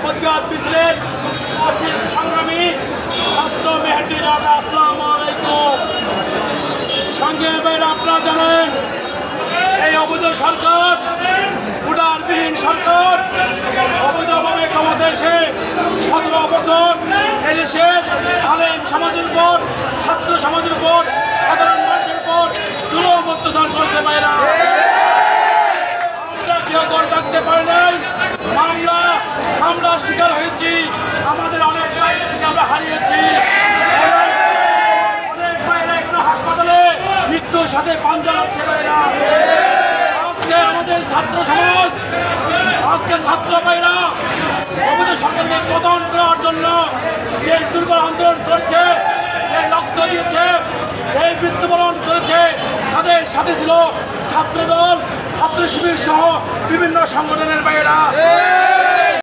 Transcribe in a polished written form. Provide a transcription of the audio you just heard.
প্রতিবাদ মিছিলের সংগ্রামী ছাত্র মেহেদি রানা, আসসালামু আলাইকুম। সঙ্গে আপনারা জানেন এই অবৈধ সরকার, ভোটারবিহীন সরকার অবৈধভাবে ক্ষমতা এসে 17 বছর এদেশের আলেম সমাজের উপর, ছাত্র সমাজের উপর, সাধারণ মানুষের উপর জুলুম অত্যাচার করছে। ভাইরা, আমরা কেউ করে থাকতে পারি নাই, হামলার শিকার হয়েছি, আমাদের অনেক ভাইদেরকে আমরা হারিয়েছি, অনেক ভাইরা এখনো হাসপাতালে মৃত্যুর সাথে পাঞ্জা লাগছে। ভাইরা, আজকে আমাদের ছাত্র সমাজ, আজকে ছাত্র ভাইরা অবৈধ সরকারকে পতন করার জন্য যে দুর্বল আন্দোলন করছে, যে রক্ত দিয়েছে, যে মৃত্যুবরণ করেছে, তাদের সাথে ছিল ছাত্রদল, ছাত্র শিবির সহ বিভিন্ন সংগঠনের ভাইয়েরা।